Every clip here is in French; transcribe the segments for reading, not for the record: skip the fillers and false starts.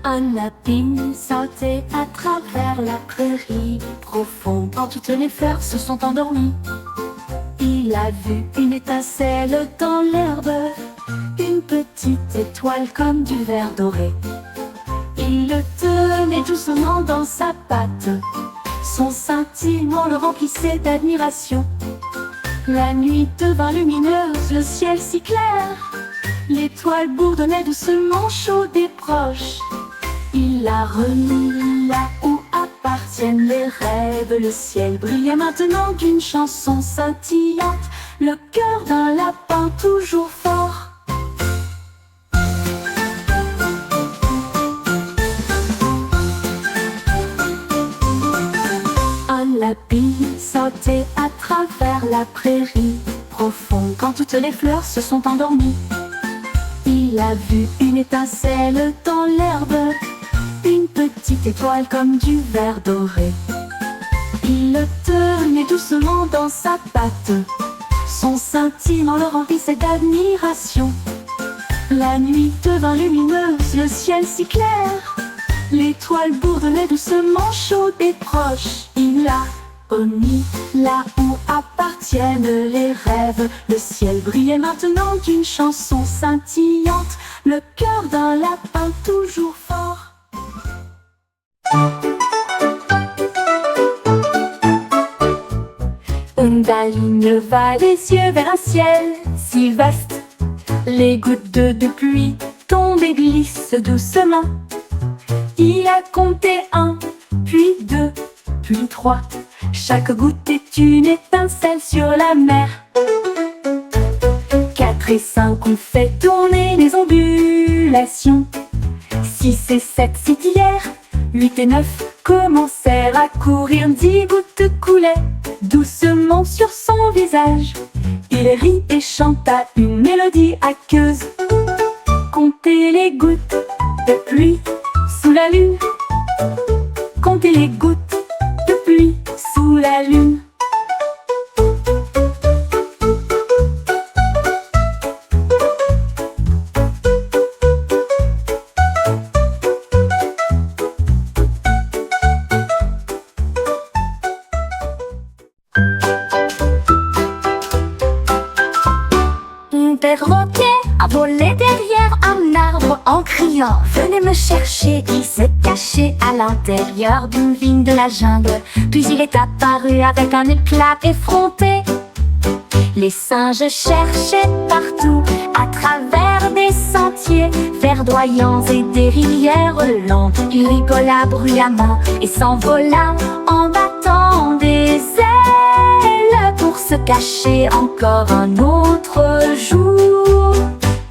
Un lapin sautait à travers la prairie profonde, quand toutes les fleurs se sont endormies. Il a vu une étincelle dans l'herbe, une petite étoile comme du verre doré. Il le tenait doucement dans sa patte, son scintillement le remplissait d'admiration. La nuit devint lumineuse, le ciel si clair, l'étoile bourdonnait doucement, chaude et proche. Il l'a remis là où appartiennent les rêves. Le ciel brillait maintenant d'une chanson scintillante, le cœur d'un lapin toujours fort. Un lapin sautait à travers la prairie profonde, quand toutes les fleurs se sont endormies. Il a vu une étincelle dans l'herbe, une petite étoile comme du verre doré. Il le tenait doucement dans sa patte, son scintillement le remplissait d'admiration. La nuit devint lumineuse, le ciel si clair, l'étoile bourdonnait doucement, chaude et proche. Il l'a remis là où appartiennent les rêves. Le ciel brillait maintenant d'une chanson scintillante, le cœur d'un lapin toujours fort. Une ligne va les yeux vers un ciel si vaste. Les gouttes de pluie tombent et glissent doucement. Il a compté 1, puis 2, puis 3. Chaque goutte est une étincelle sur la mer. 4 et 5 ont fait tourner les ondulations. 6 et 7 scintillèrent. 8 et 9 commencèrent à courir. 10 gouttes coulaient doucement sur son visage. Il rit et chanta une mélodie aqueuse. Comptez les gouttes de pluie sous la lune. Comptez les gouttes de pluie sous la lune. Un perroquet a volé derrière un arbre en criant « Venez me chercher !» Il s'est caché à l'intérieur d'une vigne de la jungle. Puis il est apparu avec un éclat effronté. Les singes cherchaient partout, à travers des sentiers verdoyants et des rivières lentes. Il rigola bruyamment et s'envola en battant des ailes pour se cacher encore un autre jour.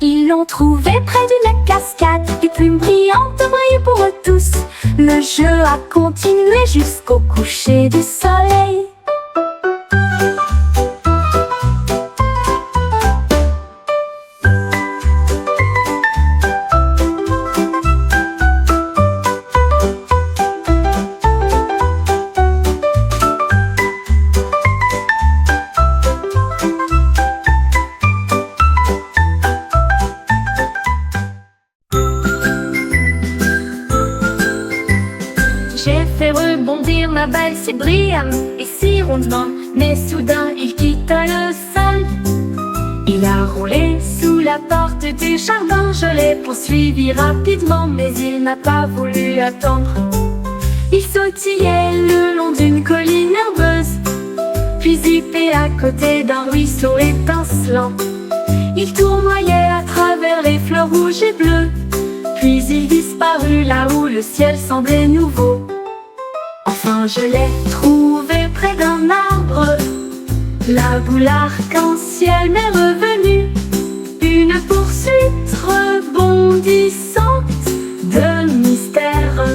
Ils l'ont trouvé près d'une cascade, des plumes brillantes brillaient pour eux tous. Le jeu a continué jusqu'au coucher du soleil. J'ai fait rebondir ma balle si brillamment et si rondement, mais soudain il quitta le sol. Il a roulé sous la porte du jardin. Je l'ai poursuivi rapidement, mais il n'a pas voulu attendre. Il sautillait le long d'une colline herbeuse, puis zippait à côté d'un ruisseau étincelant. Il tournoyait à travers les fleurs rouges et bleues, puis il disparut là où le ciel semblait nouveau. Enfin je l'ai trouvé près d'un arbre. La boule arc-en-ciel m'est revenue. Une poursuite rebondissante de mystère.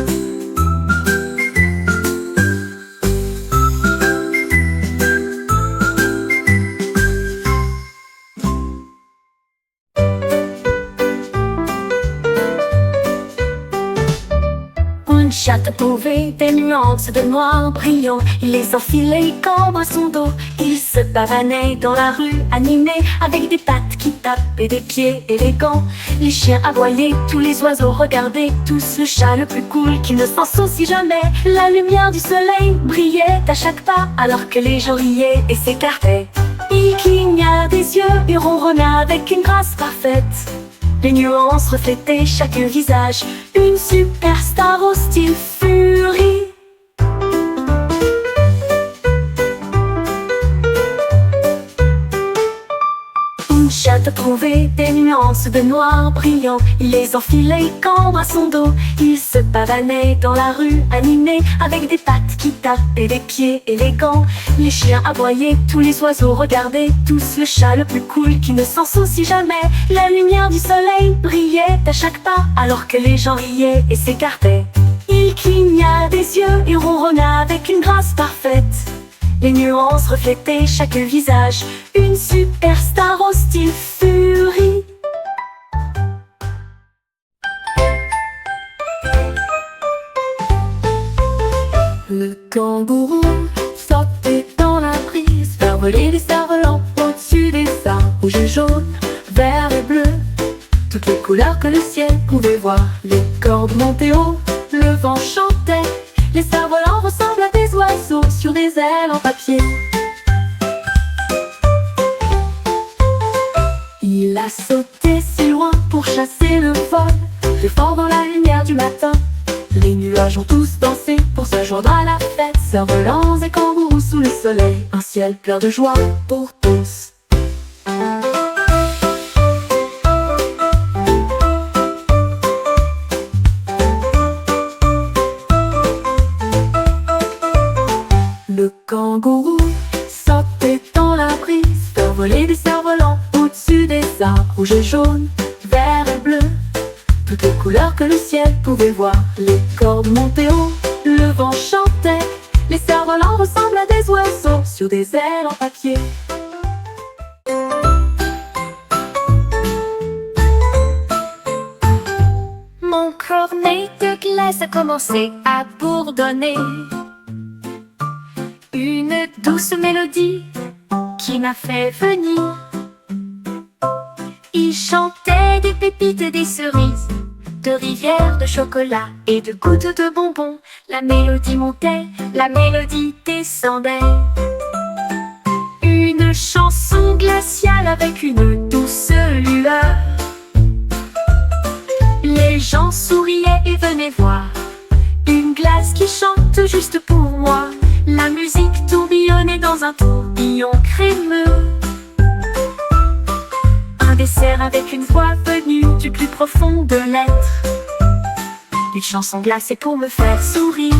chat a trouvé des nuances de noir brillant. Il les enfilait comme à son dos. Il se pavanait dans la rue, animé, avec des pattes qui tapent et des pieds élégants. Les chiens aboyaient, tous les oiseaux regardaient, tous le chat le plus cool qui ne s'en soucie jamais. La lumière du soleil brillait à chaque pas, alors que les gens riaient et s'écartaient. Il cligna des yeux et ronronna avec une grâce parfaite. Les nuances reflétaient chaque visage, une superstar au style furie. Un chat a trouvé des nuances de noir brillant. Il les enfilait comme à son dos. Il se pavanait dans la rue, animé, avec des pattes qui tapent et des pieds élégants. Les chiens aboyaient, tous les oiseaux regardaient, tous le chat le plus cool qui ne s'en soucie jamais. La lumière du soleil brillait à chaque pas, alors que les gens riaient et s'écartaient. Il cligna des yeux et ronronna avec une grâce parfaite. Les nuances reflétaient chaque visage, une superstar au style furie. Le kangourou sautait dans la brise, faire voler des cerfs-volants au-dessus des arbres. Rouge et jaune, vert et bleu, toutes les couleurs que le ciel pouvait voir. Les cordes montaient haut, le vent chantait. Les cerfs-volants ressemblent à des oiseaux sur des ailes en papier. Il a sauté si loin pour chasser le vol, très fort dans la lumière du matin. Les nuages ont tous dansé pour se joindre à la fête. Cerfs-volants et kangourous sous le soleil, un ciel plein de joie pour tous. Le kangourou sautait dans la brise, faire voler des cerfs-volants au-dessus des arbres. Rouge et jaune, vert et bleu, toutes les couleurs que le ciel pouvait voir. Les cordes montaient haut, le vent chantait. Les cerfs-volants ressemblent à des oiseaux sur des ailes en papier. Mon cornet de glace a commencé à bourdonner. Une douce mélodie qui m'a fait venir. Il chantait des pépites et des cerises, de rivières de chocolat et de gouttes de bonbons. La mélodie montait, la mélodie descendait. Une chanson glaciale avec une douce lueur. Les gens souriaient et venaient voir une glace qui chante juste pour moi. La musique tourbillonnait dans un tourbillon crémeux. Un dessert avec une voix venue du plus profond de l'être. Une chanson glacée pour me faire sourire.